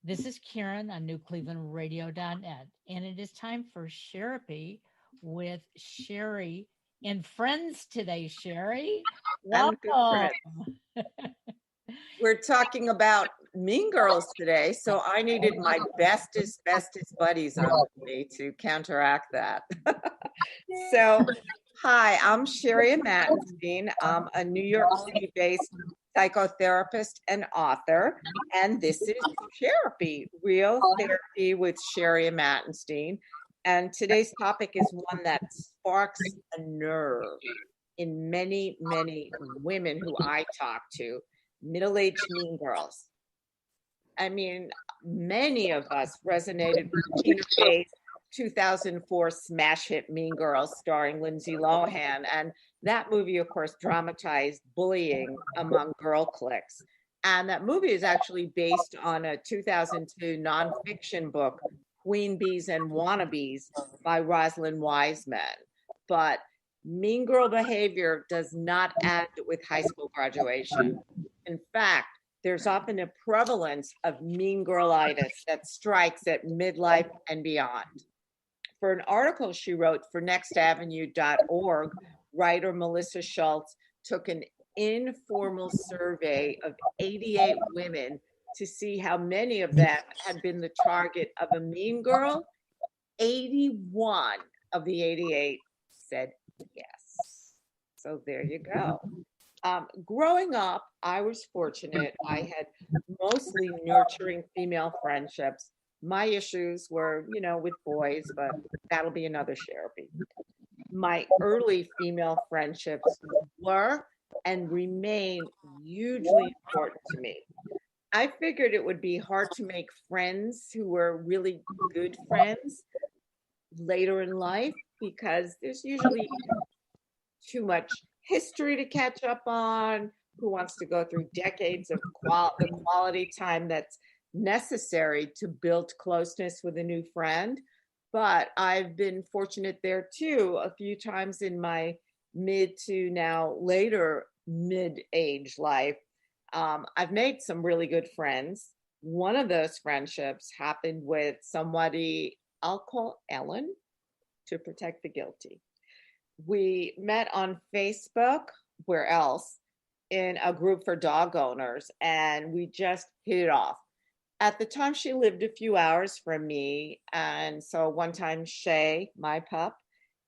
This is Karen on NewClevelandRadio.net, and it is time for Sherapy with Sherry and friends today. Sherry, And good welcome. friend. We're talking about Mean Girls today, so I needed my bestest buddies on with me to counteract that. So, hi, I'm Sherry Amatenstein. I'm a New York City-based psychotherapist and author, and this is Sherapy, Real Therapy with Sherry Amatenstein. And today's topic is one that sparks a nerve in many women who I talk to, middle-aged mean girls. I mean, many of us resonated with Tina Fey's 2004 smash hit Mean Girls starring Lindsay Lohan. And that movie, of course, dramatized bullying among girl cliques. And that movie is actually based on a 2002 nonfiction book, Queen Bees and Wannabes by Rosalind Wiseman. But mean girl behavior does not end with high school graduation. In fact, there's often a prevalence of mean girlitis that strikes at midlife and beyond. For an article she wrote for nextavenue.org, writer Melissa Schultz took an informal survey of 88 women to see how many of them had been the target of a mean girl. 81 of the 88 said yes. So there you go. Growing up, I was fortunate. I had mostly nurturing female friendships. My issues were, with boys, but that'll be another Sherapy. My early female friendships were and remain hugely important to me. I figured it would be hard to make friends who were really good friends later in life because there's usually too much history to catch up on. Who wants to go through decades of the quality time that's necessary to build closeness with a new friend? But I've been fortunate there too, a few times in my mid to now later mid-age life. I've made some really good friends. One of those friendships happened with somebody I'll call Ellen to protect the guilty. We met on Facebook, where else, in a group for dog owners, and we just hit it off. At the time, she lived a few hours from me, and so one time Shay, my pup,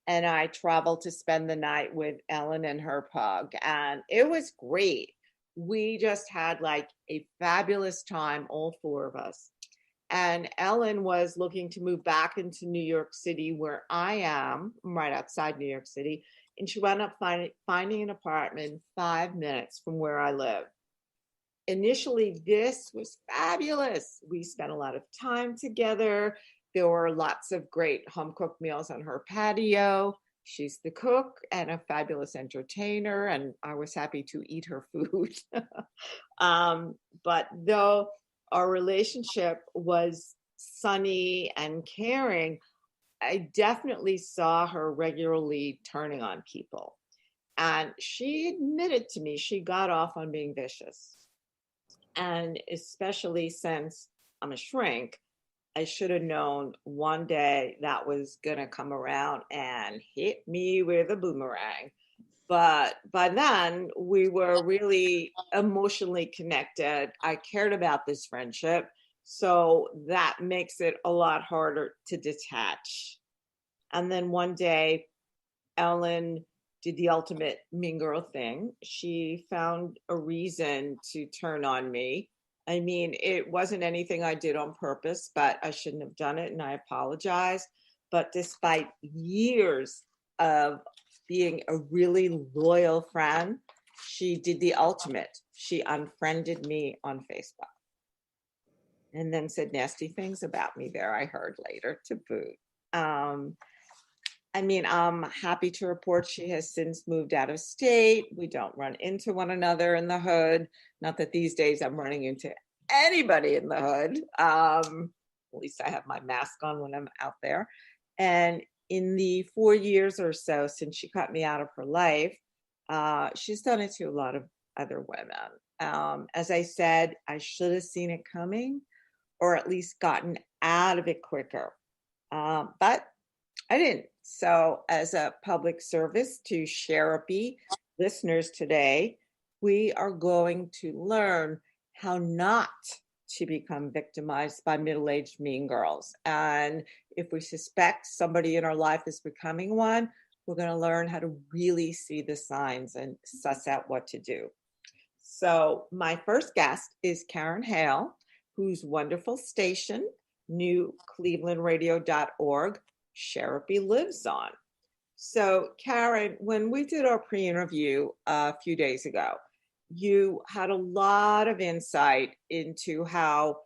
and I traveled to spend the night with Ellen and her pug, and it was great. We just had like a fabulous time, all four of us. And Ellen was looking to move back into New York City, where I am, right outside New York City. And she wound up finding an apartment 5 minutes from where I live. Initially, this was fabulous. We spent a lot of time together. There were lots of great home-cooked meals on her patio. She's the cook and a fabulous entertainer, and I was happy to eat her food. But though our relationship was sunny and caring, I definitely saw her regularly turning on people. And she admitted to me she got off on being vicious. And especially since I'm a shrink, I should have known one day that was going to come around and hit me with a boomerang. But by then, we were really emotionally connected. I cared about this friendship. So that makes it a lot harder to detach. And then one day, Ellen did the ultimate mean girl thing. She found a reason to turn on me. I mean, it wasn't anything I did on purpose, but I shouldn't have done it, and I apologize. But despite years of being a really loyal friend, she did the ultimate. She unfriended me on Facebook and then said nasty things about me there, I heard later, to boot. I mean, I'm happy to report she has since moved out of state. We don't run into one another in the hood. Not that these days I'm running into anybody in the hood. At least I have my mask on when I'm out there. And in the 4 years or so since she cut me out of her life, she's done it to a lot of other women. As I said, I should have seen it coming, or at least gotten out of it quicker. But I didn't. So, as a public service to Sherapy listeners today, we are going to learn how not to become victimized by middle-aged mean girls. And if we suspect somebody in our life is becoming one, we're going to learn how to really see the signs and suss out what to do. So, my first guest is Karen Hale, whose wonderful station, newclevelandradio.org, Sherapy lives on. So, Karen, when we did our pre-interview a few days ago, you had a lot of insight into how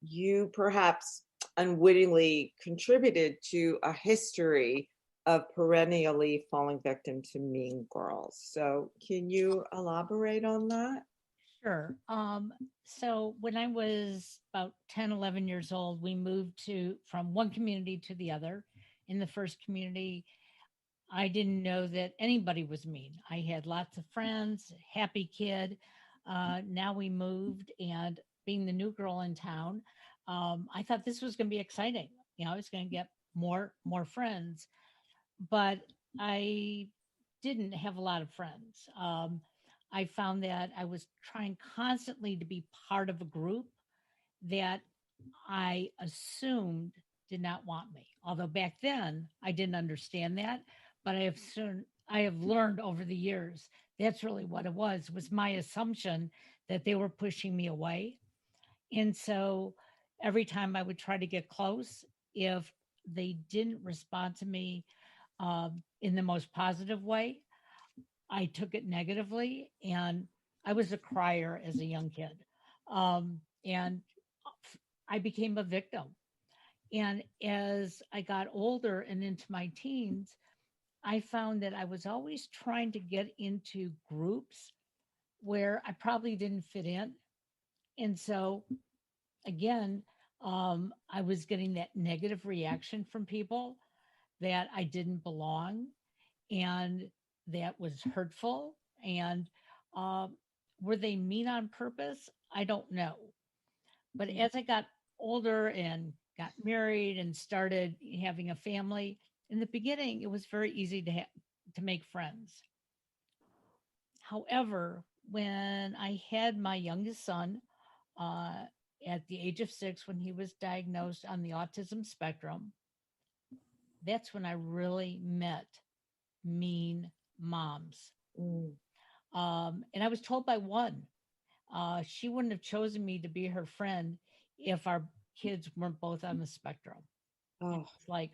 you perhaps unwittingly contributed to a history of perennially falling victim to mean girls. So, can you elaborate on that? Sure. So when I was about 10, 11 years old, we moved from one community to the other. In the first community, I didn't know that anybody was mean. I had lots of friends, happy kid. Now we moved, and being the new girl in town, I thought this was going to be exciting. I was going to get more friends, but I didn't have a lot of friends. I found that I was trying constantly to be part of a group that I assumed did not want me. Although back then I didn't understand that, but I have learned over the years that's really what it was my assumption that they were pushing me away. And so every time I would try to get close, if they didn't respond to me in the most positive way, I took it negatively, and I was a crier as a young kid. And I became a victim. And as I got older and into my teens, I found that I was always trying to get into groups where I probably didn't fit in. And so, again, I was getting that negative reaction from people that I didn't belong, and that was hurtful. And were they mean on purpose? I don't know. But as I got older and got married and started having a family, in the beginning, it was very easy to make friends. However, when I had my youngest son uh, at the age of 6, when he was diagnosed on the autism spectrum, that's when I really met mean moms. Mm. And I was told by one, she wouldn't have chosen me to be her friend if our kids weren't both on the spectrum. Oh, It's like,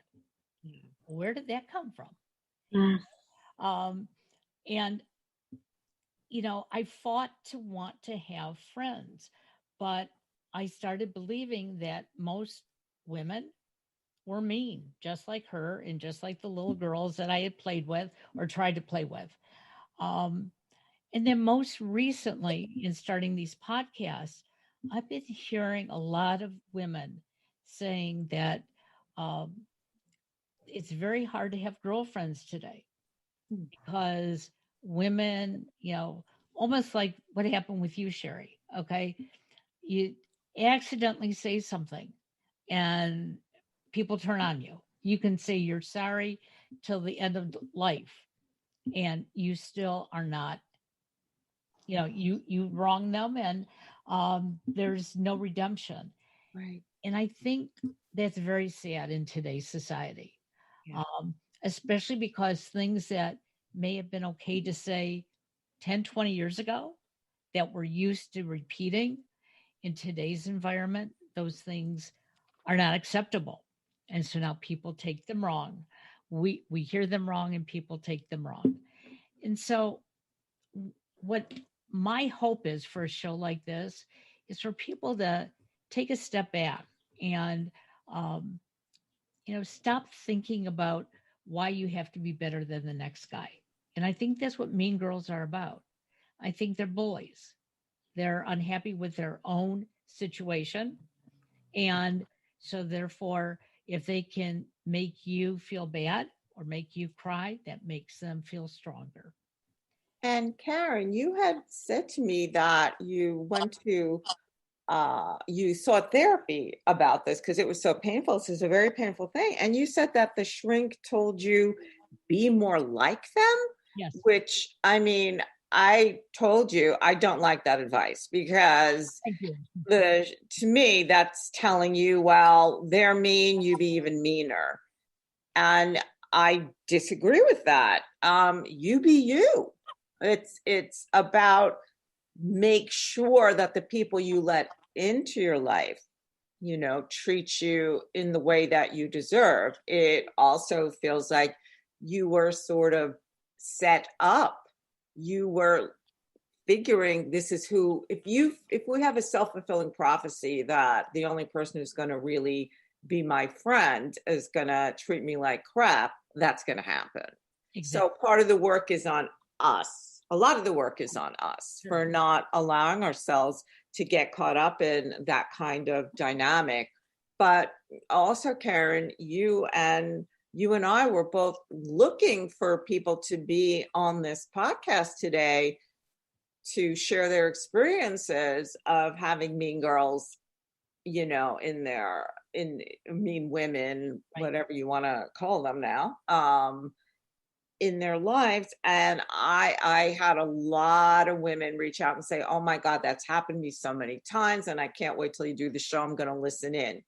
yeah. where did that come from? Mm. Um, and, I fought to want to have friends, but I started believing that most women were mean, just like her and just like the little girls that I had played with or tried to play with. Um, and then most recently, in starting these podcasts, I've been hearing a lot of women saying that um, it's very hard to have girlfriends today Hmm. because women, almost like what happened with you, Sherry. Okay. You accidentally say something and people turn on you. You can say you're sorry till the end of life, and you still are not, you wrong them, and there's no redemption. Right. And I think that's very sad in today's society, Yeah. especially because things that may have been okay to say 10, 20 years ago that we're used to repeating in today's environment, those things are not acceptable. And so now people take them wrong. We hear them wrong and people take them wrong. And so what my hope is for a show like this is for people to take a step back and um, stop thinking about why you have to be better than the next guy. And I think that's what mean girls are about. I think they're bullies. They're unhappy with their own situation. And so, therefore, if they can make you feel bad or make you cry, that makes them feel stronger. And Karen, you had said to me that you went to you sought therapy about this because it was so painful. This is a very painful thing. And you said that the shrink told you be more like them, Yes. which, I mean, I told you I don't like that advice because Thank you. to me, that's telling you, well, they're mean, you be even meaner. And I disagree with that. You be you. It's about make sure that the people you let into your life, treat you in the way that you deserve. It also feels like you were sort of set up. You were figuring this is who, if we have a self-fulfilling prophecy that the only person who's going to really be my friend is going to treat me like crap, that's going to happen. Exactly. So part of the work is on us. A lot of the work is on us for not allowing ourselves to get caught up in that kind of dynamic. But also, Karen, you and I were both looking for people to be on this podcast today to share their experiences of having mean girls, in mean women, whatever you want to call them now, in their lives. And I had a lot of women reach out and say, oh my God, that's happened to me so many times. And I can't wait till you do the show. I'm going to listen in.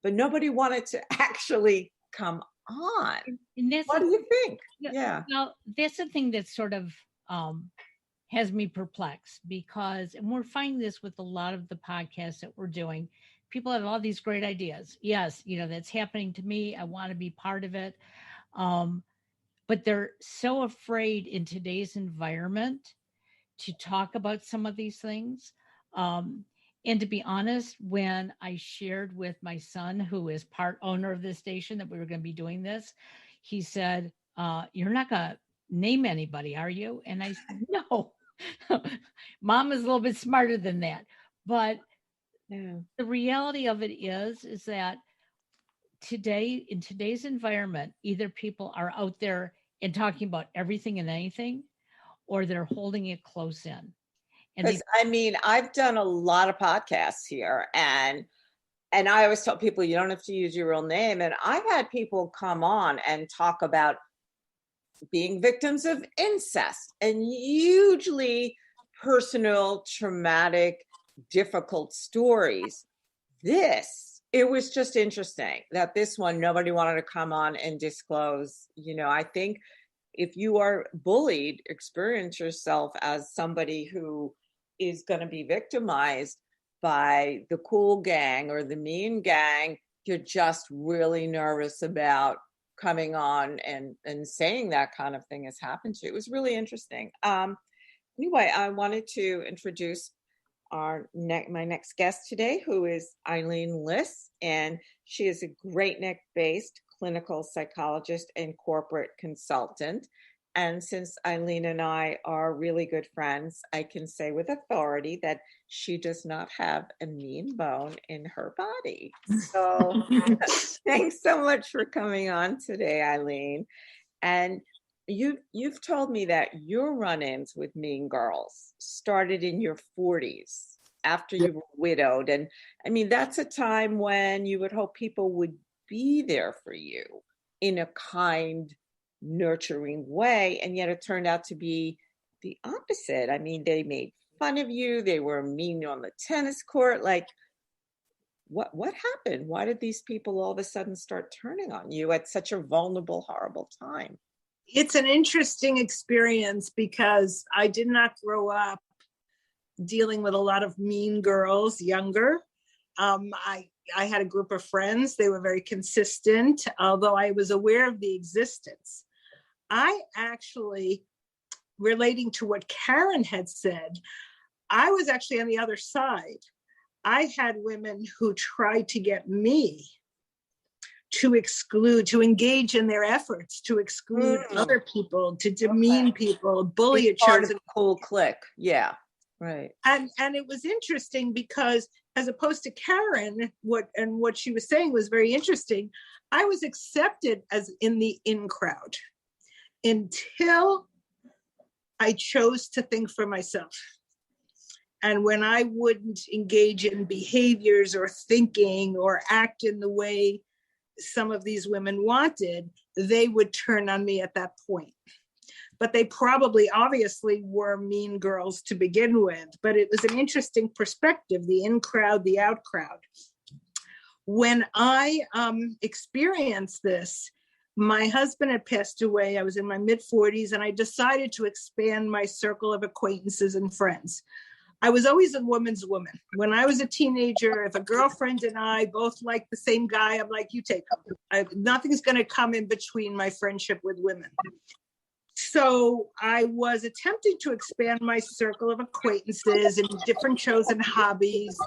But nobody wanted to actually come on. What do you think? Yeah. Well, that's the thing that sort of has me perplexed because, and we're finding this with a lot of the podcasts that we're doing, people have all these great ideas. Yes, that's happening to me. I want to be part of it. But they're so afraid in today's environment to talk about some of these things. And to be honest, when I shared with my son, who is part owner of this station, that we were going to be doing this, he said, you're not going to name anybody, are you? And I said, no. Mom is a little bit smarter than that. But the reality of it is that today, in today's environment, either people are out there and talking about everything and anything, or they're holding it close in. Because I've done a lot of podcasts here, and I always tell people you don't have to use your real name. And I've had people come on and talk about being victims of incest and hugely personal, traumatic, difficult stories. It was just interesting that this one, nobody wanted to come on and disclose. I think if you are bullied, experience yourself as somebody who is going to be victimized by the cool gang or the mean gang, you're just really nervous about coming on and saying that kind of thing has happened to you. It was really interesting. Anyway, I wanted to introduce my next guest today, who is Ileen Liss, and she is a Great Neck-based clinical psychologist and corporate consultant. And since Ileen and I are really good friends, I can say with authority that she does not have a mean bone in her body. So thanks so much for coming on today, Ileen. And you've told me that your run-ins with mean girls started in your 40s after you were widowed. And I mean, that's a time when you would hope people would be there for you in a kind, nurturing way. And yet it turned out to be the opposite. I mean, they made fun of you. They were mean on the tennis court. Like, what happened? Why did these people all of a sudden start turning on you at such a vulnerable, horrible time? It's an interesting experience because I did not grow up dealing with a lot of mean girls younger. I had a group of friends. They were very consistent, although I was aware of the existence. I actually, relating to what Karen had said, I was actually on the other side. I had women who tried to get me to exclude, to engage in their efforts to exclude other people, to demean people, bully each other. Cool clique. Yeah. Right. And it was interesting because as opposed to Karen, what she was saying was very interesting. I was accepted as in the in crowd until I chose to think for myself. And when I wouldn't engage in behaviors or thinking or act in the way some of these women wanted, they would turn on me at that point. But they probably obviously were mean girls to begin with, but it was an interesting perspective, the in crowd, the out crowd. When I experienced this, my husband had passed away. I was in my mid-40s, and I decided to expand my circle of acquaintances and friends. I was always a woman's woman. When I was a teenager, if a girlfriend and I both liked the same guy, I'm like, you take him. Nothing's going to come in between my friendship with women. So I was attempting to expand my circle of acquaintances and different chosen hobbies,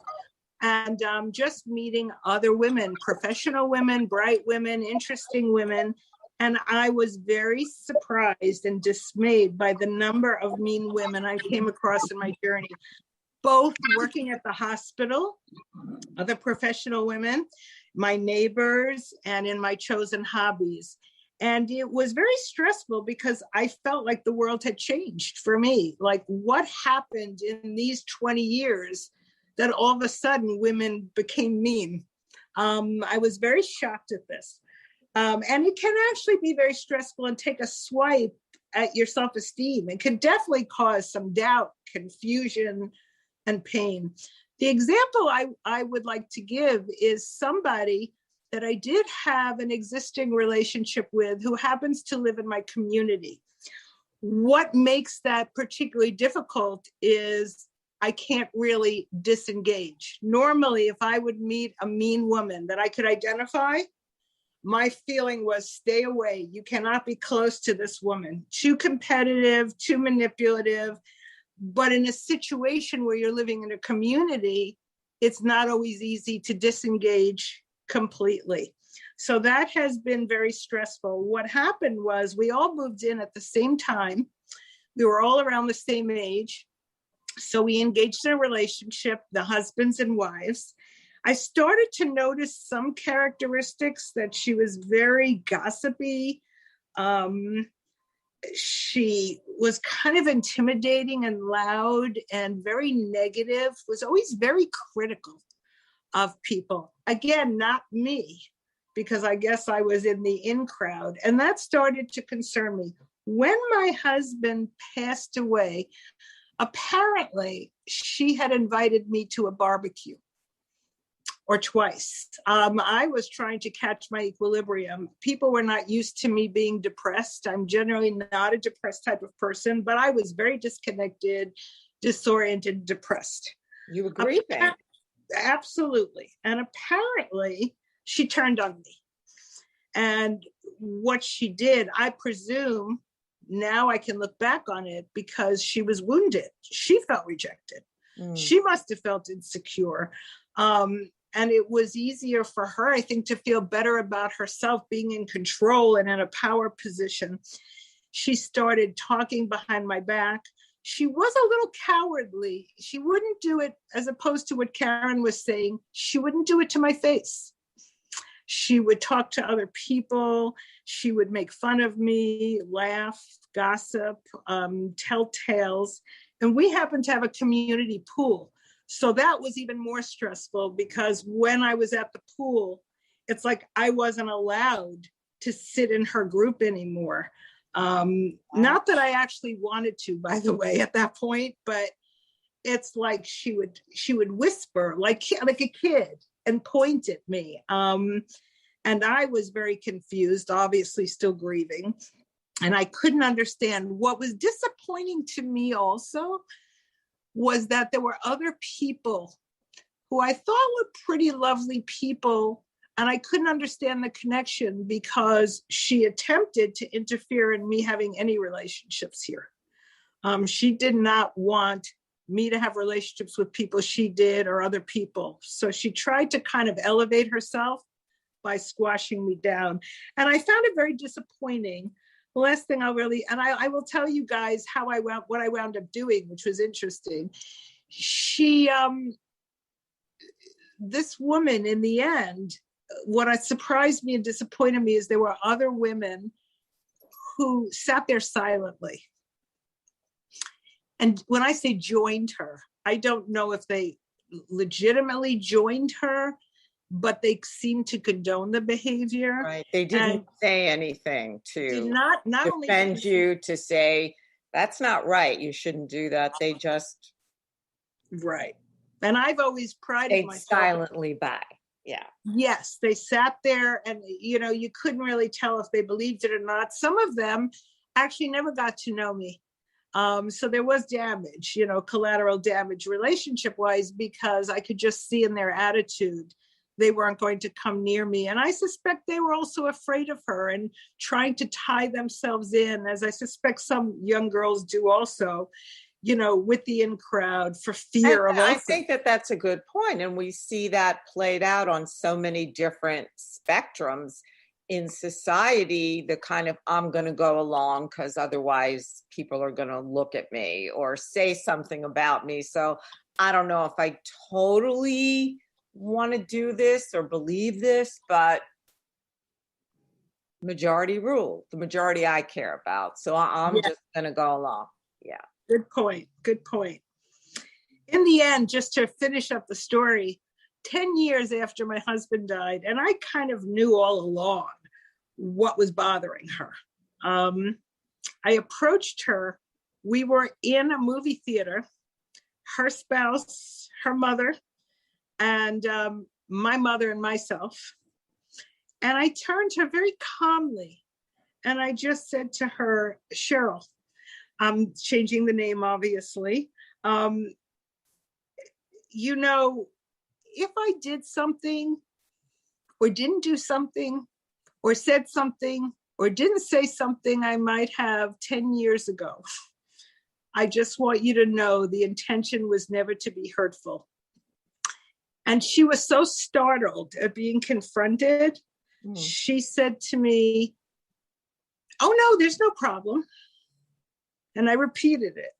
and just meeting other women, professional women, bright women, interesting women. And I was very surprised and dismayed by the number of mean women I came across in my journey, both working at the hospital, other professional women, my neighbors, and in my chosen hobbies. And it was very stressful because I felt like the world had changed for me. Like, what happened in these 20 years that all of a sudden women became mean? I was very shocked at this. And it can actually be very stressful and take a swipe at your self-esteem. It can definitely cause some doubt, confusion, and pain. The example I would like to give is somebody that I did have an existing relationship with who happens to live in my community. What makes that particularly difficult is I can't really disengage. Normally, if I would meet a mean woman that I could identify, my feeling was stay away. You cannot be close to this woman. Too competitive, too manipulative. But in a situation where you're living in a community, it's not always easy to disengage completely. So that has been very stressful. What happened was we all moved in at the same time. We were all around the same age. So we engaged in a relationship, the husbands and wives. I started to notice some characteristics that she was very gossipy. She was kind of intimidating and loud and very negative, was always very critical of people. Again, not me, because I guess I was in the in crowd. And that started to concern me. When my husband passed away, apparently she had invited me to a barbecue, or twice. I was trying to catch my equilibrium. People were not used to me being depressed. I'm generally not a depressed type of person, but I was very disconnected, disoriented, depressed. You were grieving. Absolutely. And apparently she turned on me. And what she did, I presume now I can look back on it, because she was wounded. She felt rejected. She must have felt insecure. And it was easier for her, I think, to feel better about herself being in control and in a power position. She started talking behind my back. She was a little cowardly. She wouldn't do it, as opposed to what Karen was saying, she wouldn't do it to my face. She would talk to other people. She would make fun of me, laugh, gossip, tell tales. And we happened to have a community pool. So that was even more stressful, because when I was at the pool, it's like I wasn't allowed to sit in her group anymore. Not that I actually wanted to, by the way, at that point, but it's like she would whisper like a kid and point at me. And I was very confused, obviously still grieving. And I couldn't understand. What was disappointing to me also was that there were other people who I thought were pretty lovely people, and I couldn't understand the connection, because she attempted to interfere in me having any relationships here. She did not want me to have relationships with people she did, or other people. So she tried to kind of elevate herself by squashing me down. And I found it very disappointing. The last thing I will tell you guys what I wound up doing, which was interesting. This woman, in the end, what surprised me and disappointed me is there were other women who sat there silently. And when I say joined her, I don't know if they legitimately joined her, but they seemed to condone the behavior. Right. They didn't say anything Did to not only defend you, to say, that's not right, you shouldn't do that. They just right. And I've always prided stayed myself. silently by. Yeah. Yes, they sat there and, you know, you couldn't really tell if they believed it or not. Some of them actually never got to know me. So there was damage, you know, collateral damage relationship wise, because I could just see in their attitude, they weren't going to come near me. And I suspect they were also afraid of her and trying to tie themselves in, as I suspect some young girls do also, you know, with the in crowd for fear of. I think that that's a good point. And we see that played out on so many different spectrums in society, the kind of, I'm going to go along because otherwise people are going to look at me or say something about me. So I don't know if I totally want to do this or believe this, but majority rule, the majority I care about. So I'm just going to go along. Yeah. Good point. Good point. In the end, just to finish up the story, 10 years after my husband died, and I kind of knew all along what was bothering her. I approached her. We were in a movie theater, her spouse, her mother, and my mother and myself. And I turned to her very calmly, and I just said to her, Cheryl, I'm changing the name, obviously. You know, if I did something or didn't do something or said something or didn't say something I might have 10 years ago, I just want you to know the intention was never to be hurtful. And she was so startled at being confronted. She said to me, oh no, there's no problem. And I repeated it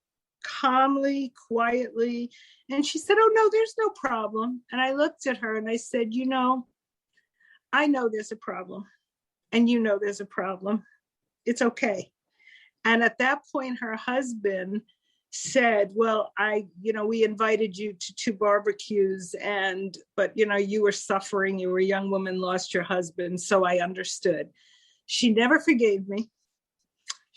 calmly, quietly. And she said, oh no, there's no problem. And I looked at her and I said, you know, I know there's a problem. And you know there's a problem. It's okay. And at that point, her husband said, well, we invited you to 2 barbecues, but you were suffering. You were a young woman, lost your husband. So I understood. She never forgave me.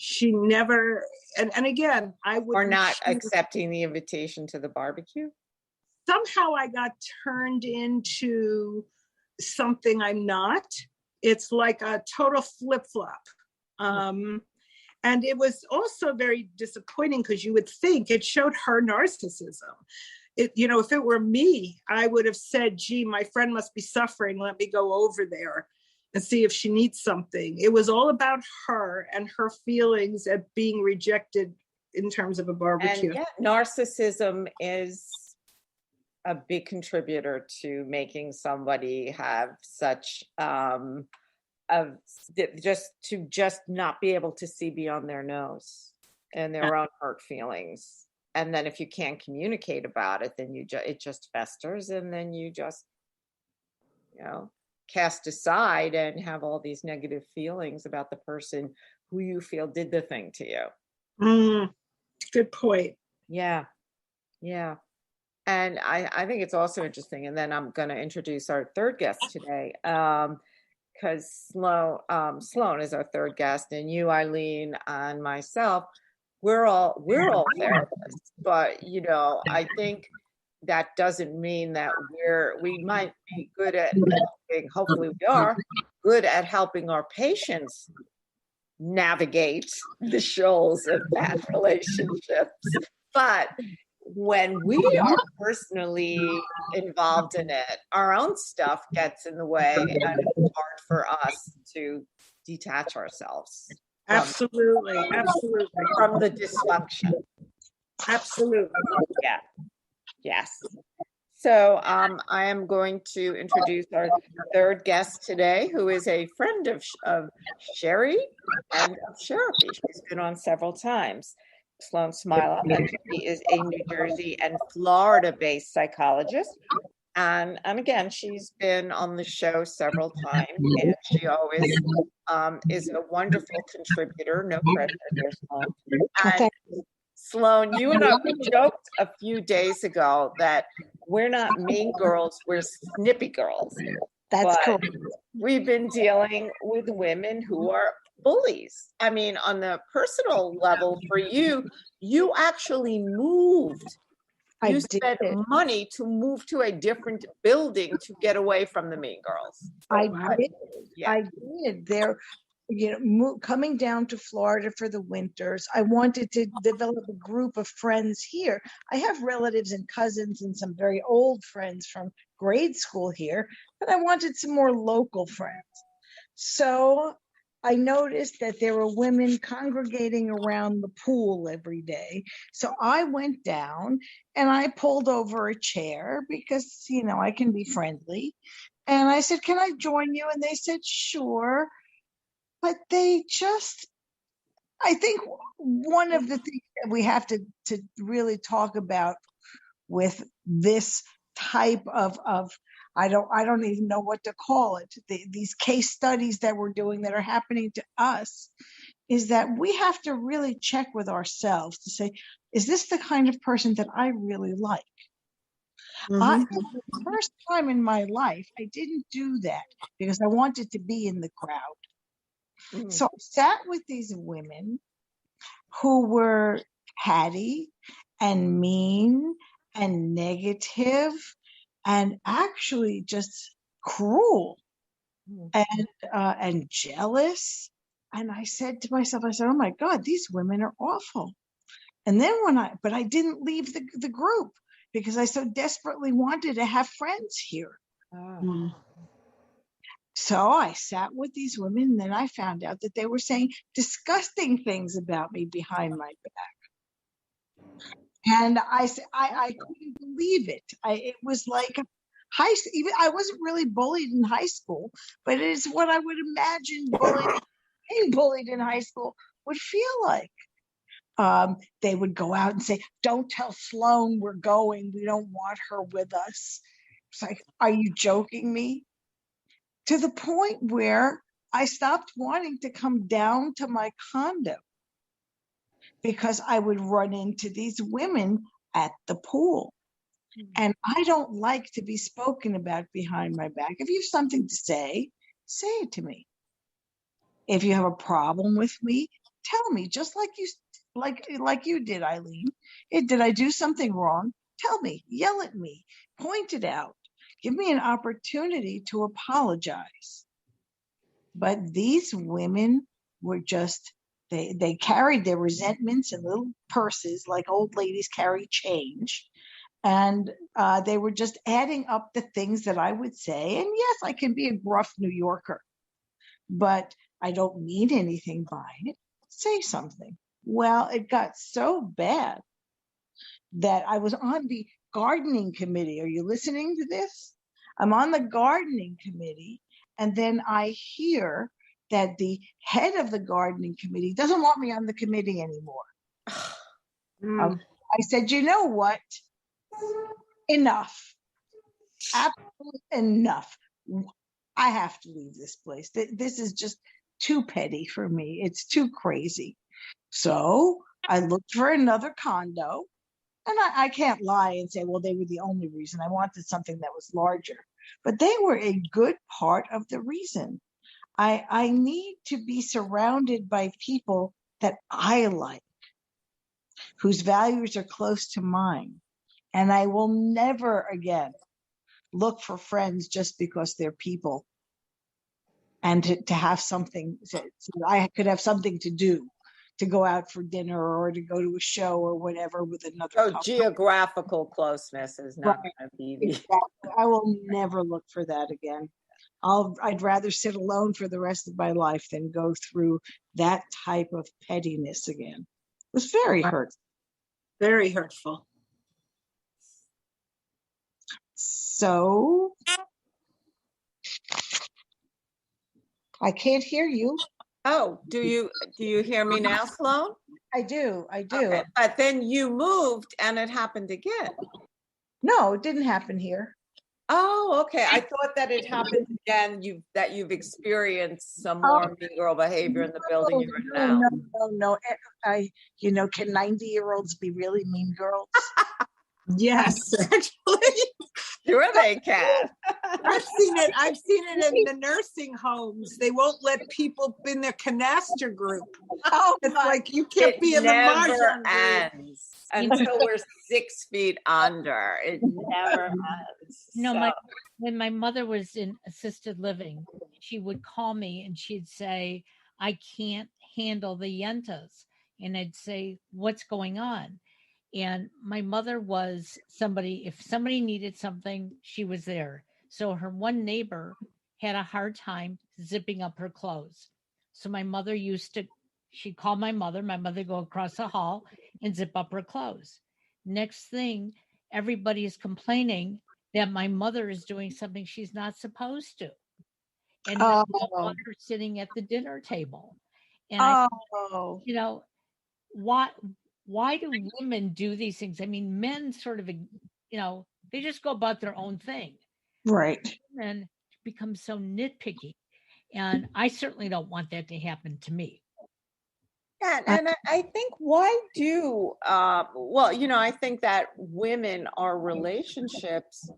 She never, and again, I would. Or not accepting the invitation to the barbecue? Somehow I got turned into something I'm not. It's like a total flip-flop. And it was also very disappointing because you would think it showed her narcissism. If it were me, I would have said, gee, my friend must be suffering. Let me go over there and see if she needs something. It was all about her and her feelings at being rejected in terms of a barbecue. And narcissism is a big contributor to making somebody have such just not be able to see beyond their nose and their own hurt feelings. And then if you can't communicate about it, then it just festers, and then you just cast aside and have all these negative feelings about the person who you feel did the thing to you. Good point. Yeah. And I think it's also interesting, and then I'm going to introduce our third guest today, because Sloan is our third guest, and you, Ileen, and myself, we're all therapists. But I think that doesn't mean that we might be good at helping. Hopefully, we are good at helping our patients navigate the shoals of bad relationships. But when we are personally involved in it, our own stuff gets in the way, and it's hard for us to detach ourselves. Absolutely. From the dysfunction. Absolutely. Yeah. Yes. So I am going to introduce our third guest today, who is a friend of Sherry and of Sherapy. She's been on several times. Sloan Smiloff, and she is a New Jersey and Florida-based psychologist. And again, she's been on the show several times, and she always is a wonderful contributor. No pressure there, Sloan. And Sloan, you and I joked a few days ago that we're not mean girls, we're snippy girls. That's But correct. we've been dealing with women who are bullies. I mean, on the personal level for you, you actually moved. I You did. spent money to move to a different building to get away from the mean girls. I What? did. Yeah. I did. There, coming down to Florida for the winters, I wanted to develop a group of friends here. I have relatives and cousins and some very old friends from grade school here, but I wanted some more local friends. So I noticed that there were women congregating around the pool every day. So I went down and I pulled over a chair because, I can be friendly. And I said, "Can I join you?" And they said, "Sure." But I think one of the things that we have to really talk about with this type of I don't even know what to call it, these case studies that we're doing that are happening to us, is that we have to really check with ourselves to say, is this the kind of person that I really like? Mhm. The first time in my life, I didn't do that because I wanted to be in the crowd. Mm. So I sat with these women who were catty and mean and negative and actually just cruel and jealous. And I said to myself, "Oh my God, these women are awful." And then but I didn't leave the group because I so desperately wanted to have friends here. Mm. So I sat with these women, and then I found out that they were saying disgusting things about me behind my back. And I couldn't believe it. It was like even I wasn't really bullied in high school, but it's what I would imagine being bullied in high school would feel like. They would go out and say, "Don't tell Sloan we're going. We don't want her with us." It's like, are you joking me? To the point where I stopped wanting to come down to my condo because I would run into these women at the pool. And I don't like to be spoken about behind my back. If you have something to say it to me. If you have a problem with me, tell me, just like you did, Ileen. Did I do something wrong? Tell me, yell at me, point it out. Give me an opportunity to apologize. But these women were just, they carried their resentments in little purses like old ladies carry change. And they were just adding up the things that I would say. And yes, I can be a gruff New Yorker, but I don't mean anything by it. Say something. Well, it got so bad that I was on the gardening committee. Are you listening to this? I'm on the gardening committee, and then I hear that the head of the gardening committee doesn't want me on the committee anymore. I said, "You know what? Enough. Absolutely enough. I have to leave this place. This is just too petty for me. It's too crazy." So I looked for another condo, and I can't lie and say, well, they were the only reason. I wanted something that was larger, but they were a good part of the reason. I need to be surrounded by people that I like, whose values are close to mine. And I will never again look for friends just because they're people and to have something, so I could have something to do, to go out for dinner or to go to a show or whatever with another couple. Geographical closeness is not going to be the. Exactly. I will never look for that again. I'd rather sit alone for the rest of my life than go through that type of pettiness again. It was very hurtful. Very hurtful. So I can't hear you. Oh, do you hear me now, Sloan? I do. Okay. But then you moved and it happened again. No, it didn't happen here. Oh, okay. I thought that it happened again. You've experienced some Oh, more mean girl behavior in the building you're in no, now. no. Can 90-year-olds be really mean girls? Yes, actually. Sure, they can. I've seen it in the nursing homes. They won't let people in their canaster group. Oh, It's my. like you can't be in the never mahjong group. ends until we're 6 feet under. It never ends. No, So- when my mother was in assisted living, she would call me and she'd say, I can't handle the yentas. And I'd say, what's going on? And my mother was somebody, if somebody needed something, she was there. So her one neighbor had a hard time zipping up her clothes. So my mother she'd call my mother go across the hall and zip up her clothes. Next thing, everybody is complaining that my mother is doing something she's not supposed to. And they don't want her sitting at the dinner table. And I, why do women do these things? I mean, men sort of, they just go about their own thing. Right. And become so nitpicky. And I certainly don't want that to happen to me. And I think I think that women, our relationships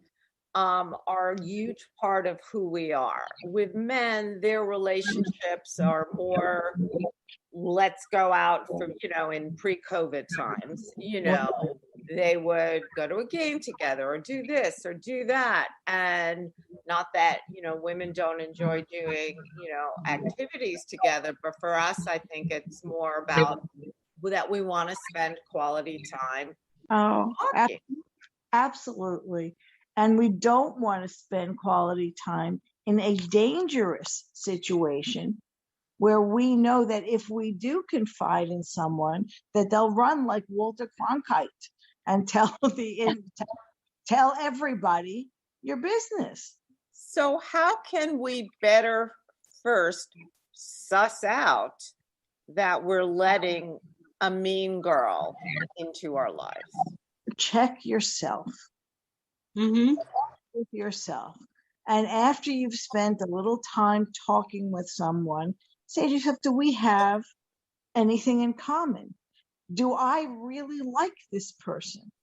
are a huge part of who we are. With men, their relationships are more, let's go out from, in pre-COVID times, they would go to a game together or do this or do that. And not that, women don't enjoy doing, activities together, but for us, I think it's more about that we want to spend quality time talking. Absolutely. And we don't want to spend quality time in a dangerous situation where we know that if we do confide in someone, that they'll run like Walter Cronkite and tell everybody your business. So how can we better first suss out that we're letting a mean girl into our lives? Check yourself. Mm-hmm. With yourself. And after you've spent a little time talking with someone, say to yourself, do we have anything in common? Do I really like this person?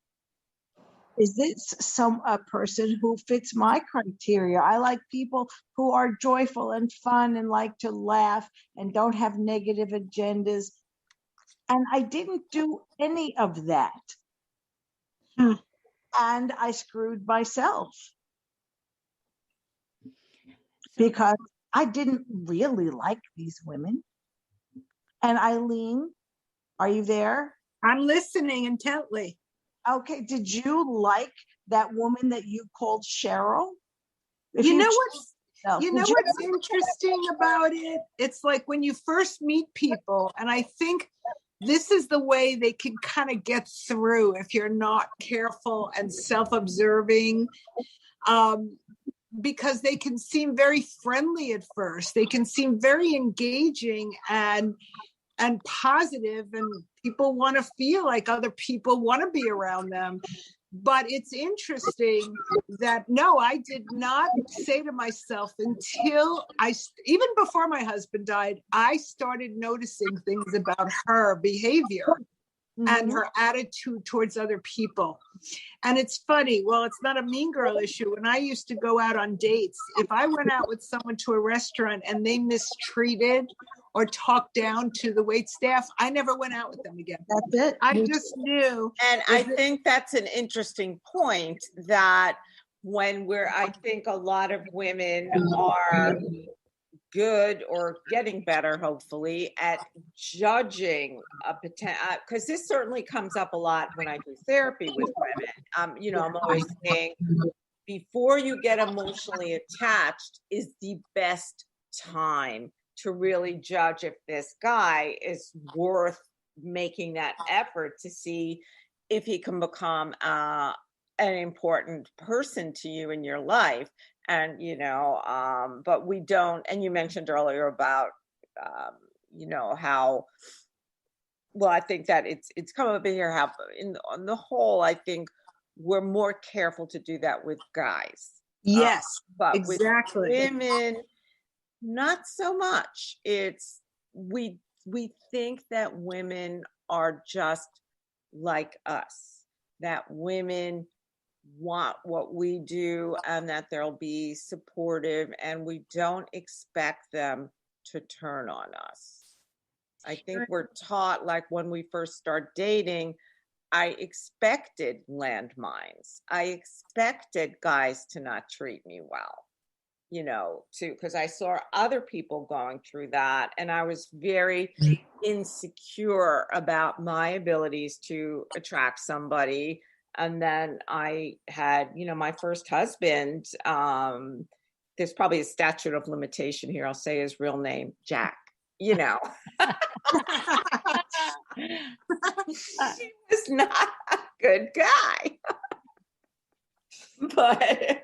Is this a person who fits my criteria? I like people who are joyful and fun and like to laugh and don't have negative agendas. And I didn't do any of that. And I screwed myself because I didn't really like these women. And Ileen, are you there? I'm listening intently. Okay. Did you like that woman that you called Cheryl? What's interesting about it? It's like when you first meet people, and I think this is the way they can kind of get through if you're not careful and self-observing, because they can seem very friendly at first. They can seem very engaging and positive, and people want to feel like other people want to be around them. But it's interesting that no, I did not say to myself until even before my husband died, I started noticing things about her behavior and her attitude towards other people. And it's funny, well, it's not a mean girl issue. When I used to go out on dates, if I went out with someone to a restaurant and they mistreated or talked down to the wait staff, I never went out with them again. That's it. I just knew. And I think that's an interesting point, that I think a lot of women are good or getting better, hopefully, at judging a potential, because this certainly comes up a lot when I do therapy with women. I'm always saying, before you get emotionally attached is the best time to really judge if this guy is worth making that effort to see if he can become an important person to you in your life. And, but we don't, and you mentioned earlier about, how, well, I think that it's come up in here, on the whole, I think we're more careful to do that with guys. Yes, But exactly. with women, not so much. It's we think that women are just like us, that women want what we do and that they'll be supportive, and we don't expect them to turn on us. I think we're taught, like when we first start dating, I expected landmines. I expected guys to not treat me well, because I saw other people going through that. And I was very insecure about my abilities to attract somebody. And then I had, my first husband. There's probably a statute of limitation here. I'll say his real name, Jack. He was not a good guy. But,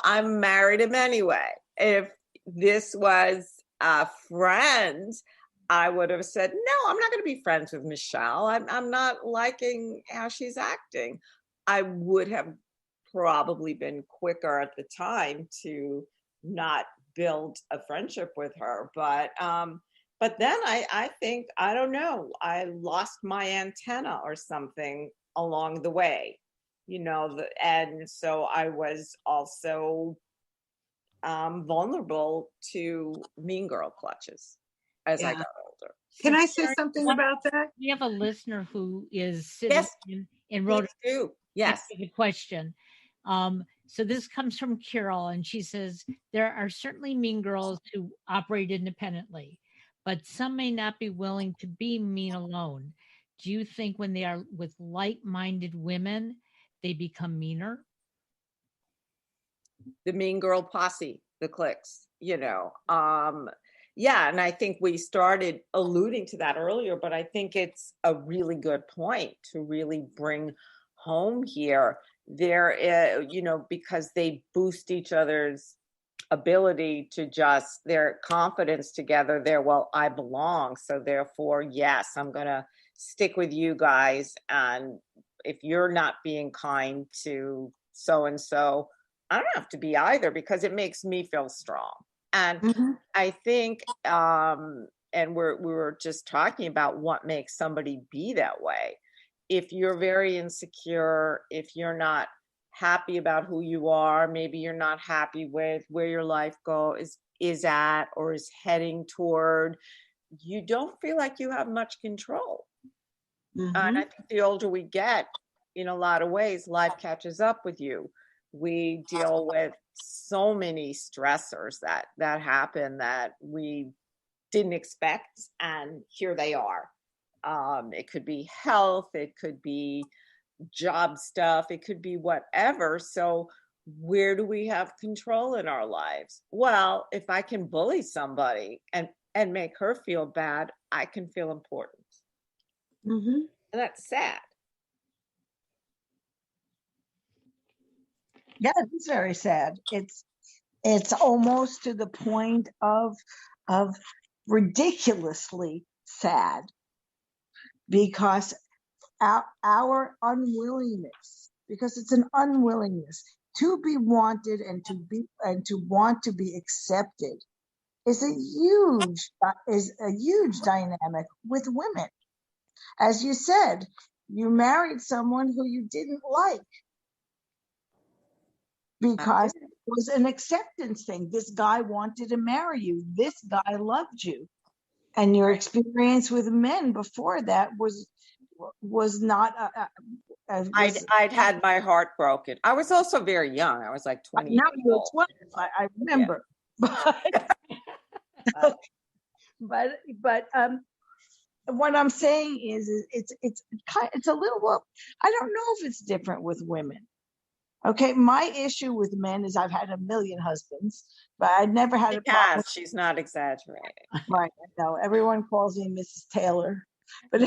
I married him anyway. If this was a friend, I would have said, no, I'm not going to be friends with Michelle. I'm not liking how she's acting. I would have probably been quicker at the time to not build a friendship with her. But then I think, I don't know, I lost my antenna or something along the way. And so I was also vulnerable to mean girl clutches as I got older. Can I say something about that? We have a listener who is sitting in Rhode Island. Yes. The question. So this comes from Carol, and she says, there are certainly mean girls who operate independently, but some may not be willing to be mean alone. Do you think when they are with like-minded women, they become meaner? The mean girl posse, the cliques, yeah. And I think we started alluding to that earlier, but I think it's a really good point to really bring home here. There, because they boost each other's ability to just their confidence together. I belong. So therefore, yes, I'm going to stick with you guys. And if you're not being kind to so-and-so, I don't have to be either, because it makes me feel strong. And I think, and we were just talking about what makes somebody be that way. If you're very insecure, if you're not happy about who you are, maybe you're not happy with where your life is at or is heading toward, you don't feel like you have much control. And I think the older we get, in a lot of ways, life catches up with you. We deal with so many stressors that happen that we didn't expect, and here they are. It could be health, it could be job stuff, it could be whatever. So where do we have control in our lives? Well, if I can bully somebody and make her feel bad, I can feel important. And that's sad. Yeah, it's very sad. It's almost to the point of ridiculously sad, because our unwillingness, because it's an unwillingness to be wanted and to want to be accepted, is a huge dynamic with women. As you said, you married someone who you didn't like because it was an acceptance thing. This guy wanted to marry you. This guy loved you. And your experience with men before that was not. I'd had my heart broken. I was also very young. I was like 20 years old. 12. I remember. Yeah. But what I'm saying is it's a little. Well, I don't know if it's different with women. Okay, my issue with men is I've had a million husbands, but I never had a problem. She's not exaggerating. Right, no, everyone calls me Mrs. Taylor, but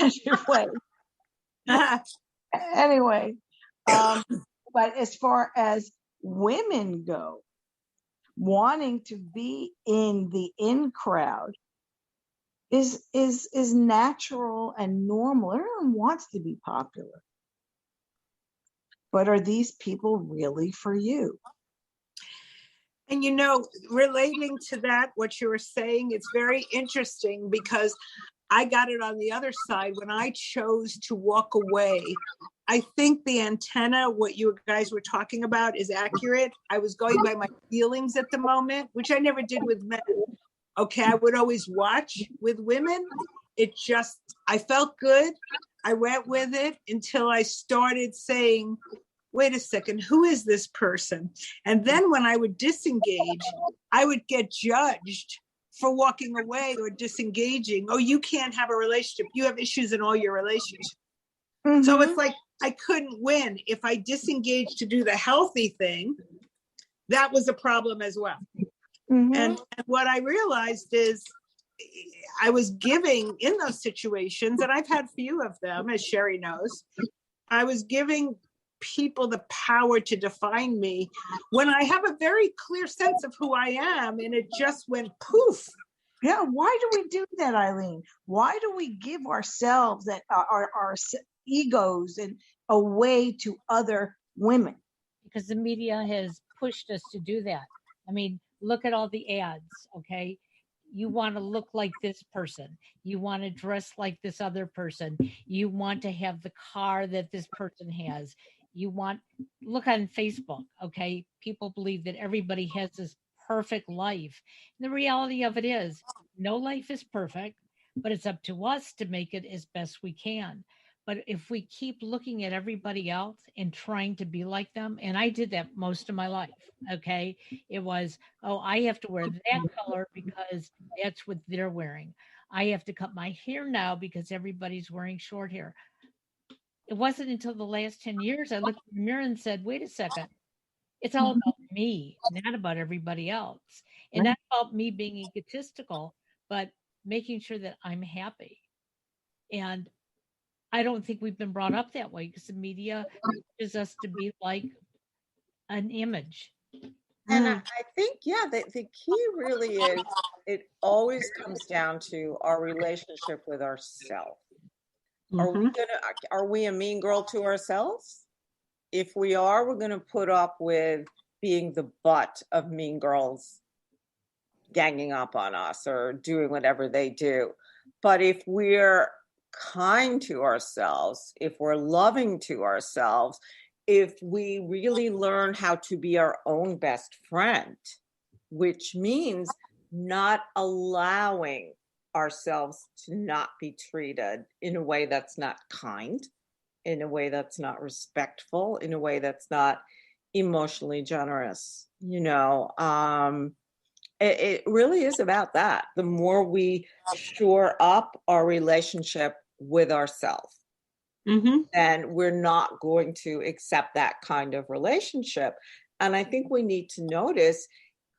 anyway, but as far as women go, wanting to be in the in crowd is natural and normal. Everyone wants to be popular. But are these people really for you? And relating to that, what you were saying, it's very interesting because I got it on the other side when I chose to walk away. I think the antenna, what you guys were talking about, is accurate. I was going by my feelings at the moment, which I never did with men. Okay, I would always watch with women. I felt good. I went with it until I started saying, wait a second, who is this person? And then when I would disengage, I would get judged for walking away or disengaging. Oh, you can't have a relationship. You have issues in all your relationships. Mm-hmm. So it's like I couldn't win. If I disengaged to do the healthy thing, that was a problem as well. Mm-hmm. And what I realized is I was giving in those situations, and I've had few of them, as Sherry knows, I was giving people the power to define me when I have a very clear sense of who I am, and it just went poof. Yeah, why do we do that, Ileen? Why do we give ourselves, that our egos, and away to other women? Because the media has pushed us to do that. I mean, look at all the ads, okay? You want to look like this person. You want to dress like this other person. You want to have the car that this person has. Look on Facebook, okay? People believe that everybody has this perfect life. And the reality of it is, no life is perfect, but it's up to us to make it as best we can. But if we keep looking at everybody else and trying to be like them, and I did that most of my life, okay? It was, oh, I have to wear that color because that's what they're wearing. I have to cut my hair now because everybody's wearing short hair. It wasn't until the last 10 years I looked in the mirror and said, wait a second, it's all about me, not about everybody else. And not about me being egotistical, but making sure that I'm happy. And I don't think we've been brought up that way because the media teaches us to be like an image. And I think, the key really is, it always comes down to our relationship with ourselves. Are we a mean girl to ourselves? If we are, we're gonna put up with being the butt of mean girls ganging up on us or doing whatever they do. But if we're kind to ourselves, if we're loving to ourselves, if we really learn how to be our own best friend, which means not allowing ourselves to not be treated in a way that's not kind, in a way that's not respectful, in a way that's not emotionally generous. It really is about that. The more we shore up our relationship with ourselves, then we're not going to accept that kind of relationship. And I think we need to notice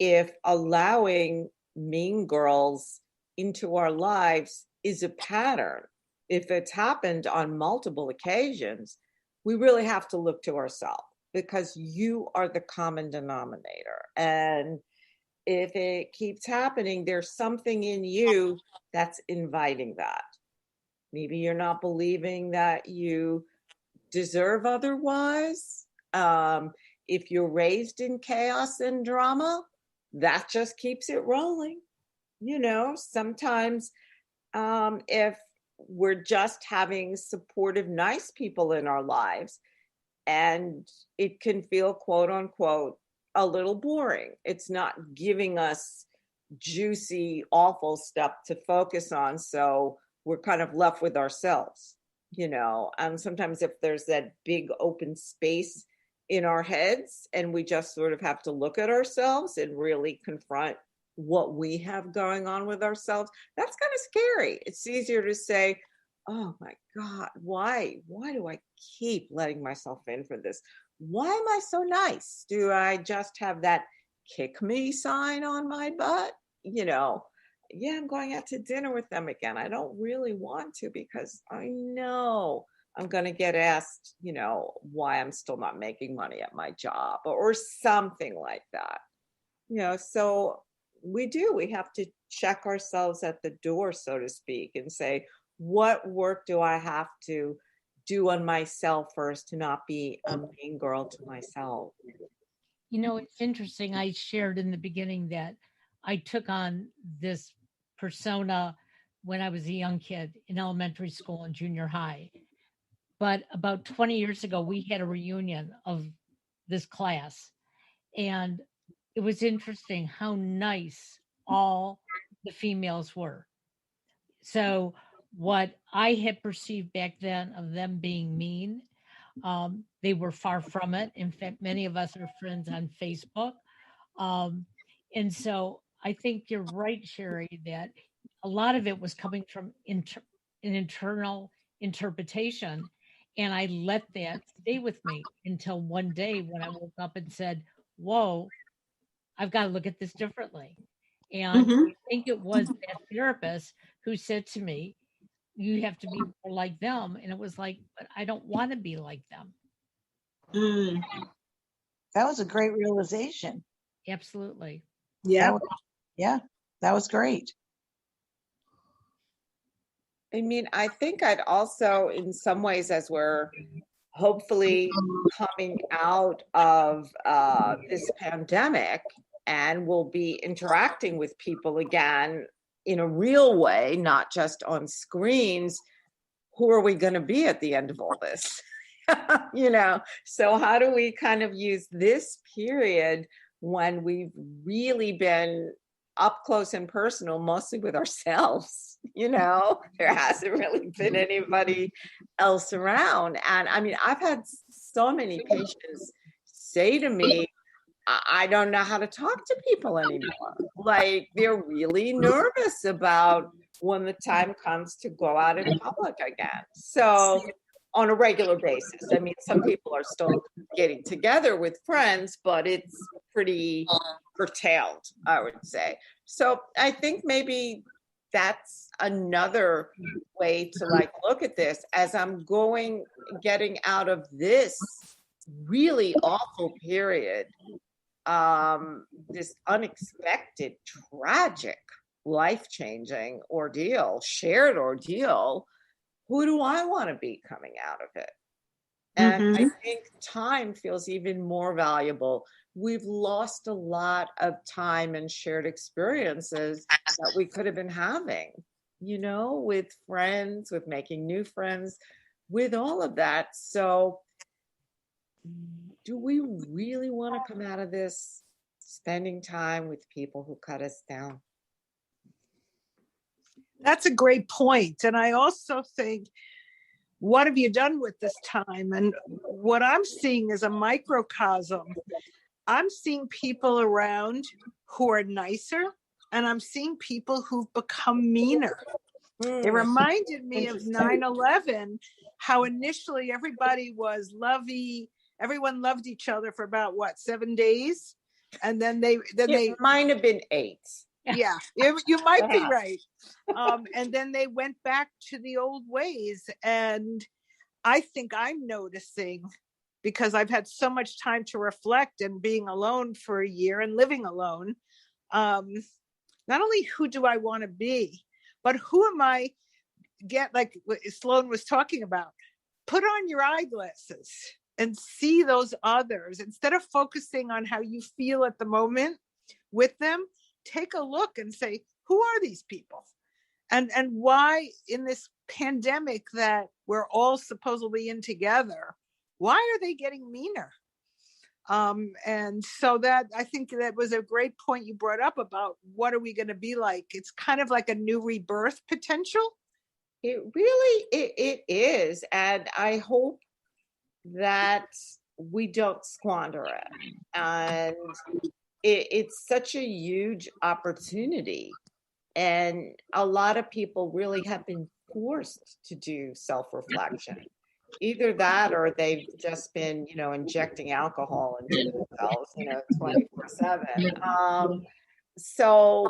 if allowing mean girls into our lives is a pattern. If it's happened on multiple occasions, we really have to look to ourselves, because you are the common denominator. And if it keeps happening, there's something in you that's inviting that. Maybe you're not believing that you deserve otherwise. If you're raised in chaos and drama, that just keeps it rolling. Sometimes if we're just having supportive, nice people in our lives, and it can feel, quote unquote, a little boring. It's not giving us juicy, awful stuff to focus on. So we're kind of left with ourselves, and sometimes if there's that big open space in our heads and we just sort of have to look at ourselves and really confront what we have going on with ourselves, that's kind of scary. It's easier to say, oh my God, why do I keep letting myself in for this? Why am I so nice? Do I just have that kick me sign on my butt? I'm going out to dinner with them again. I don't really want to because I know I'm going to get asked, why I'm still not making money at my job or something like that. So we have to check ourselves at the door, so to speak, and say, what work do I have to do on myself first to not be a mean girl to myself? It's interesting. I shared in the beginning that I took on this persona when I was a young kid in elementary school and junior high. But about 20 years ago, we had a reunion of this class. And it was interesting how nice all the females were. So, what I had perceived back then of them being mean, they were far from it. In fact, many of us are friends on Facebook. Um, and so I think you're right, Sherry, that a lot of it was coming from an internal interpretation. And I let that stay with me until one day when I woke up and said, whoa, I've got to look at this differently. And Mhm. I think it was that therapist who said to me, you have to be more like them. And it was like, but I don't want to be like them. Mm. That was a great realization. Absolutely. Yeah. Yeah, that was great. I mean, I think I'd also, in some ways, as we're hopefully coming out of this pandemic and we'll be interacting with people again in a real way, not just on screens, who are we going to be at the end of all this? So how do we kind of use this period when we've really been up close and personal, mostly with ourselves? There hasn't really been anybody else around. And I mean, I've had so many patients say to me, I don't know how to talk to people anymore. Like, they're really nervous about when the time comes to go out in public again. So, on a regular basis, I mean, some people are still getting together with friends, but it's pretty curtailed, I would say. So, I think maybe that's another way to like look at this as I'm getting out of this really awful period, this unexpected, tragic, life-changing ordeal, shared ordeal. Who do I want to be coming out of it? And I think time feels even more valuable. We've lost a lot of time and shared experiences that we could have been having, with friends, with making new friends, with all of that. So, do we really want to come out of this spending time with people who cut us down? That's a great point. And I also think, what have you done with this time? And what I'm seeing is a microcosm. I'm seeing people around who are nicer, and I'm seeing people who've become meaner. It reminded me of 9/11, how initially everybody was lovey. Everyone loved each other for about 7 days, and then they might have been 8. Yeah, you might be right. And then they went back to the old ways, and I think I'm noticing, because I've had so much time to reflect and being alone for a year and living alone. Not only who do I want to be, but who am I? Like what Sloan was talking about, put on your eyeglasses and see those others instead of focusing on how you feel at the moment with them. Take a look and say, who are these people, and why in this pandemic that we're all supposedly in together, why are they getting meaner? And so that, I think that was a great point you brought up about what are we going to be like. It's kind of like a new rebirth potential. It really, it is. And I hope that we don't squander it. And it's such a huge opportunity. And a lot of people really have been forced to do self-reflection. Either that or they've just been, injecting alcohol into themselves, 24/7. So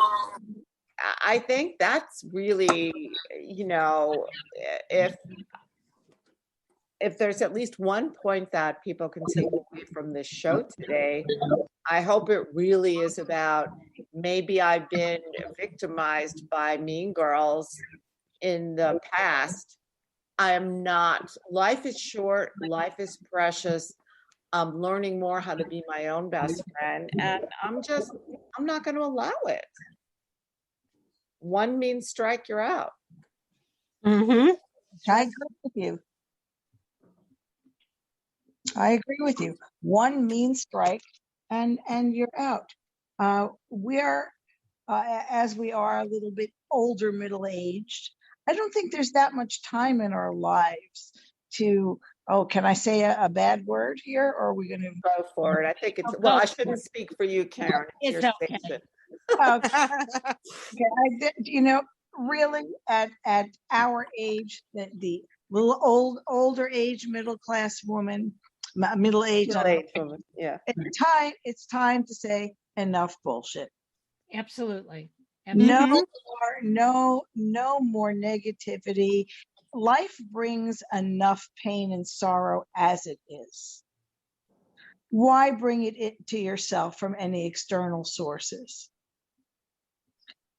I think that's really, if there's at least one point that people can take away from this show today, I hope it really is about, maybe I've been victimized by mean girls in the past. I am not. Life is short. Life is precious. I'm learning more how to be my own best friend, and I'm not going to allow it. One mean strike, you're out. Mm-hmm. I agree with you. I agree with you. One mean strike and you're out. We're as we are a little bit older, middle-aged, I don't think there's that much time in our lives to, oh, can I say a bad word here? Or are we going to Go for it. I think it's, Oh, well, go I for shouldn't it. speak for you, Karen. It's It's your okay. station. you know, really at our age, the little older age, middle class woman, middle age, Middle-aged woman. Yeah. it's time to say enough bullshit. Absolutely. No Mhm. no more negativity. Life brings enough pain and sorrow as it is. Why bring it to yourself from any external sources?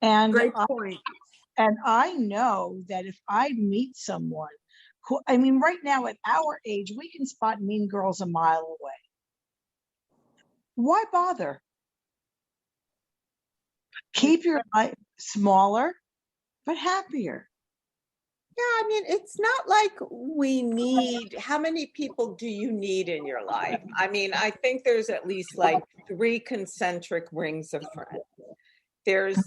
And Great point. I know that if I meet someone who, I mean, right now at our age, we can spot mean girls a mile away. Why bother? Keep your life smaller, but happier. Yeah, I mean, it's not like we need, how many people do you need in your life? I mean, I think there's at least like 3 concentric rings of friends. There's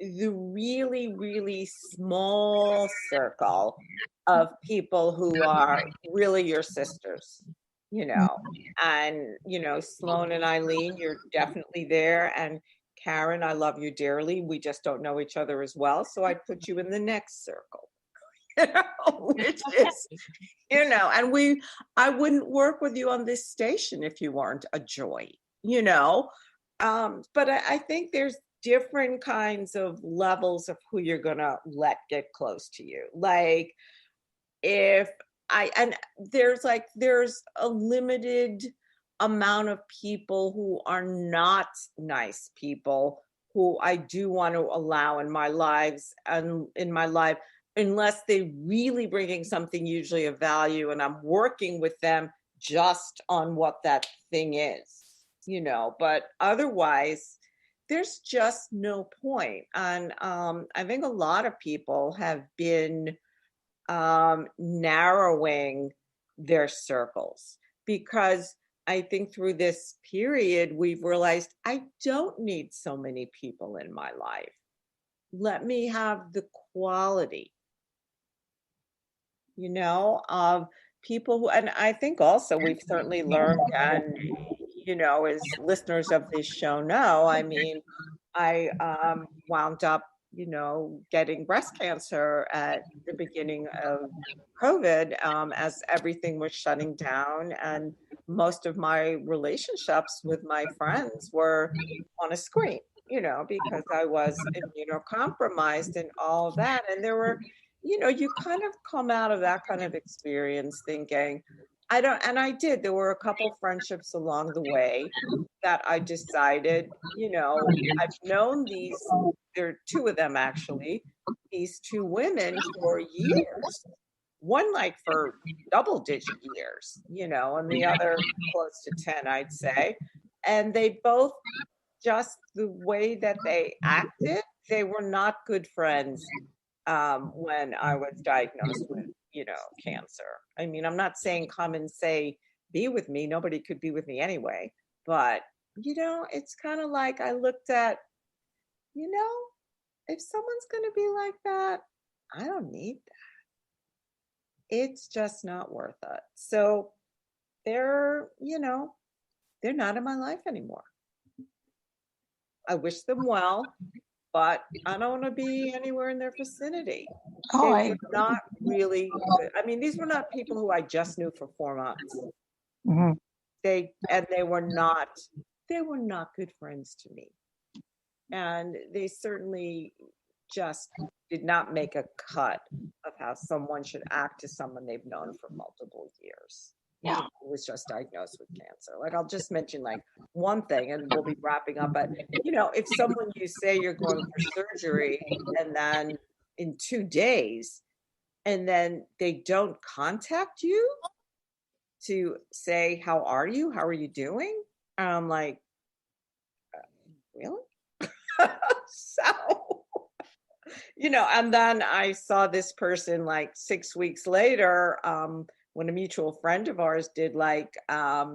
the really, really small circle of people who are really your sisters, and, Sloan and Ileen, you're definitely there. And Karen, I love you dearly. We just don't know each other as well. So I'd put you in the next circle. Which is, and I wouldn't work with you on this station if you weren't a joy, but I think there's different kinds of levels of who you're gonna let get close to you. Like if and there's a limited amount of people who are not nice people who I do want to allow in my lives and in my life, unless they're really bringing something usually of value and I'm working with them just on what that thing is, but otherwise there's just no point. And I think a lot of people have been narrowing their circles because I think through this period, we've realized I don't need so many people in my life. Let me have the quality, of people who, and I think also we've certainly learned, and, as listeners of this show know, I mean, I wound up, getting breast cancer at the beginning of COVID, as everything was shutting down. And most of my relationships with my friends were on a screen, because I was immunocompromised and all of that. And there were, you kind of come out of that kind of experience thinking, I don't, and I did. There were a couple friendships along the way that I decided, I've known there are 2 of them actually, these 2 women for years. One like for double-digit years, and the other close to 10, I'd say. And they both, just the way that they acted, they were not good friends when I was diagnosed with, cancer. I mean, I'm not saying come and say, be with me. Nobody could be with me anyway. But, it's kind of like I looked at, if someone's going to be like that, I don't need that. It's just not worth it. So they're not in my life anymore. I wish them well, but I don't want to be anywhere in their vicinity. Oh, They were not really good. I mean, these were not people who I just knew for 4 months. Mhm. They were not good friends to me. And they certainly just did not make a cut of how someone should act to someone they've known for multiple years. Yeah. Who was just diagnosed with cancer. Like, I'll just mention like one thing and we'll be wrapping up. But, if someone, you say you're going for surgery and then in 2 days and then they don't contact you to say, how are you? How are you doing? And I'm like, really? So, and then I saw this person like 6 weeks later, when a mutual friend of ours did like a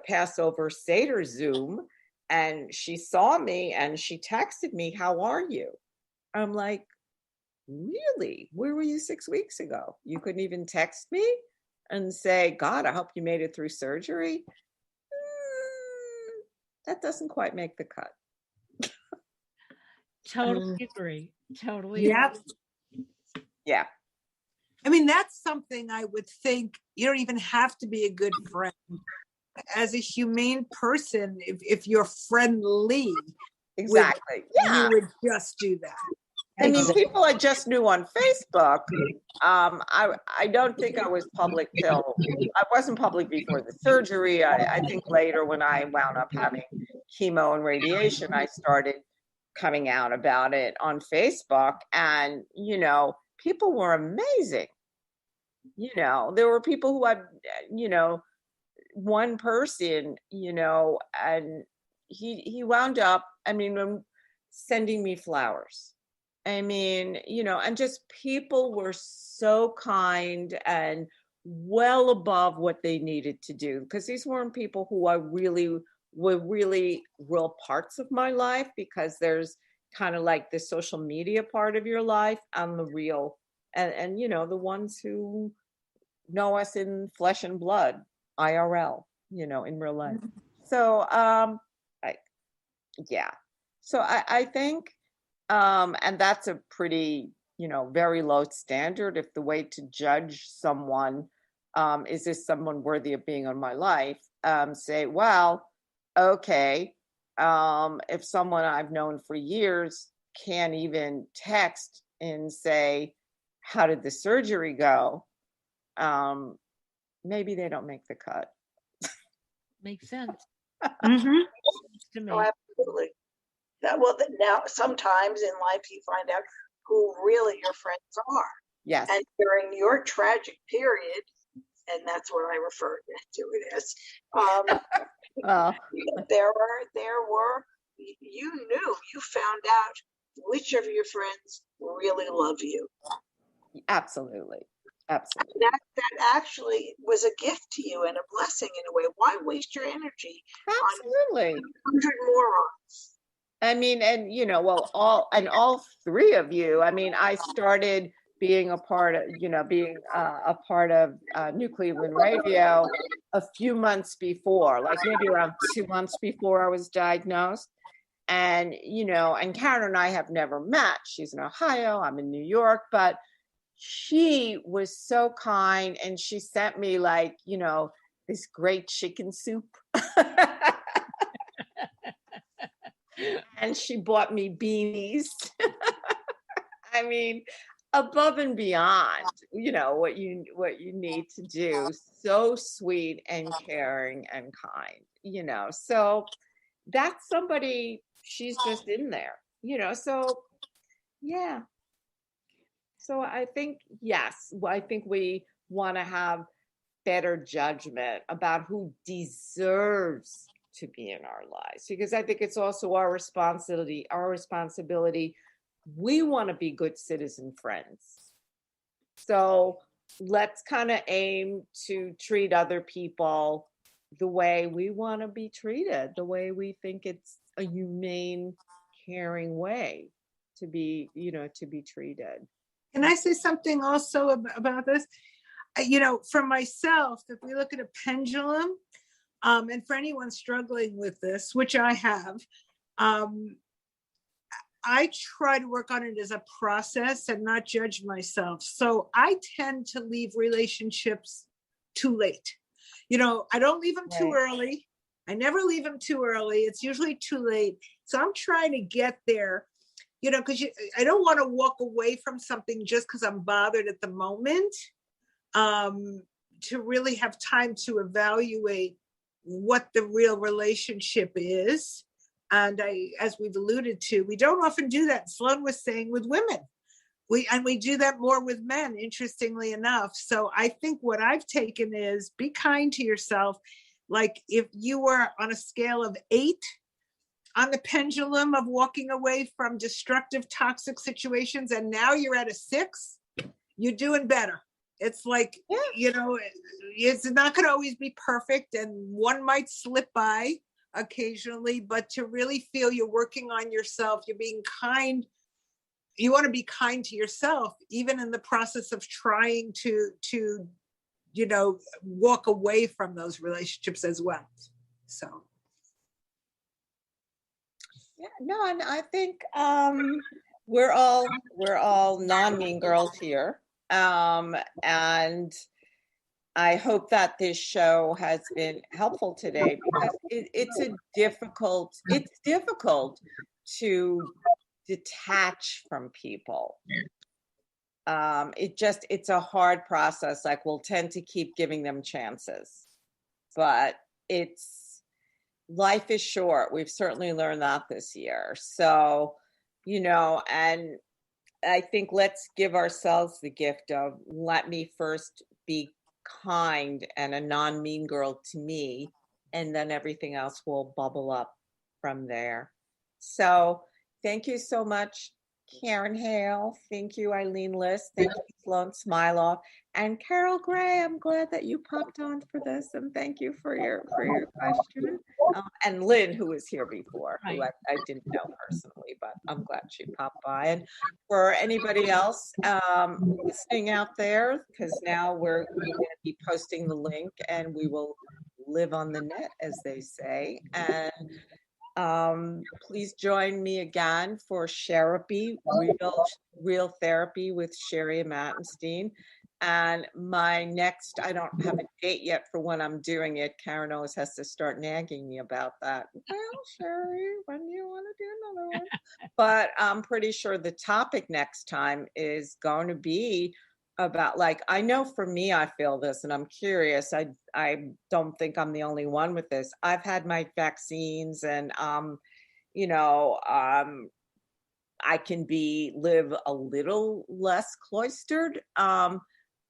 Passover Seder Zoom, and she saw me and she texted me, how are you? I'm like, really? Where were you 6 weeks ago? You couldn't even text me and say, God, I hope you made it through surgery. That doesn't quite make the cut. Totally agree. Totally. Yeah. Yeah. I mean, that's something I would think you don't even have to be a good friend. As a humane person, if you're friendly, Exactly. you would just do that. I mean, people I just knew on Facebook. I don't think I was public I wasn't public before the surgery. I think later, when I wound up having chemo and radiation, I started coming out about it on Facebook, and people were amazing. There were people who I, one person, and he wound up, sending me flowers. And just people were so kind and well above what they needed to do, because these weren't people who were really real parts of my life, because there's kind of like the social media part of your life and the real, and the ones who know us in flesh and blood, IRL, in real life. So, So I think, and that's a pretty, very low standard. If the way to judge someone, is this someone worthy of being in my life? Say, well, okay, if someone I've known for years can't even text and say, how did the surgery go? Maybe they don't make the cut. Makes sense. Mm-hmm. To me. Oh, absolutely. Now sometimes in life you find out who really your friends are. Yes. And during your tragic period, and that's what I refer to it as, you found out which of your friends really love you. Absolutely. Absolutely. That actually was a gift to you and a blessing in a way. Why waste your energy Absolutely. on 100 morons? All three of you. I started being a part of, New Cleveland Radio a few months before, like maybe around 2 months before I was diagnosed. And, and Karen and I have never met. She's in Ohio, I'm in New York, but she was so kind, and she sent me this great chicken soup. And she bought me beanies. Above and beyond, what you need to do. So sweet and caring and kind, so that's somebody, she's just in there, so yeah. So I think, yes, I think we want to have better judgment about who deserves to be in our lives, because I think it's also our responsibility. We want to be good citizen friends. So let's kind of aim to treat other people the way we want to be treated, the way we think it's a humane, caring way to be treated. Can I say something also about this? For myself, if we look at a pendulum, and for anyone struggling with this, which I have, I try to work on it as a process and not judge myself. So I tend to leave relationships too late. I don't leave them too early. I never leave them too early. It's usually too late. So I'm trying to get there, because I don't want to walk away from something just because I'm bothered at the moment, to really have time to evaluate what the real relationship is. And as we've alluded to, we don't often do that. Sloan was saying with women, we do that more with men, interestingly enough. So I think what I've taken is be kind to yourself. Like if you were on a scale of 8 on the pendulum of walking away from destructive, toxic situations, and now you're at a 6, you're doing better. It's like, you know, it's not going to always be perfect, and one might slip by occasionally, but to really feel you're working on yourself, you're being kind. You want to be kind to yourself, even in the process of trying to, you know, walk away from those relationships as well. So. Yeah, no, and I think we're all non-mean girls here. And I hope that this show has been helpful today, because it's difficult to detach from people. It's a hard process. Like, we'll tend to keep giving them chances, but life is short. We've certainly learned that this year. So, you know, and I think let's give ourselves the gift of, let me first be kind and a non-mean girl to me, and then everything else will bubble up from there. So thank you so much, Karen Hale. Thank you, Ileen Liss. Thank you, Sloan Smiloff. And Carol Gray, I'm glad that you popped on for this, and thank you for your question. And Lynn, who was here before, who I didn't know personally, but I'm glad she popped by. And for anybody else listening out there, because now we're going to be posting the link, and we will live on the net, as they say. And please join me again for Sherapy, real therapy with Sherry Amatenstein. And my next, I don't have a date yet for when I'm doing it. Karen always has to start nagging me about that. Well, Sherry, when do you want to do another one? But I'm pretty sure the topic next time is going to be about, like, I know for me, I feel this, and I'm curious. I don't think I'm the only one with this. I've had my vaccines, and you know, I can live a little less cloistered.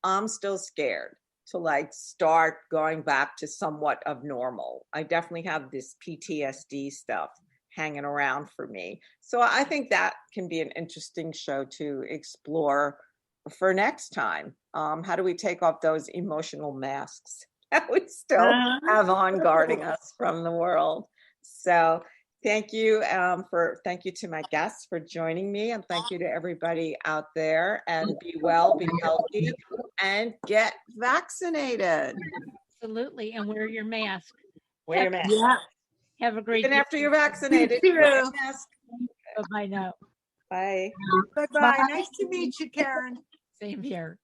I'm still scared to, like, start going back to somewhat of normal. I definitely have this PTSD stuff hanging around for me. So I think that can be an interesting show to explore for next time. How do we take off those emotional masks that we still have on, guarding us from the world? So thank you to my guests for joining me, and thank you to everybody out there, and be well, be healthy, and get vaccinated. Absolutely. And wear your mask. Wear your mask. Yeah. Have a great Even day. after you're vaccinated, You too. wear your mask. Bye now. Bye. Bye-bye. Nice to meet you, Karen. Same here.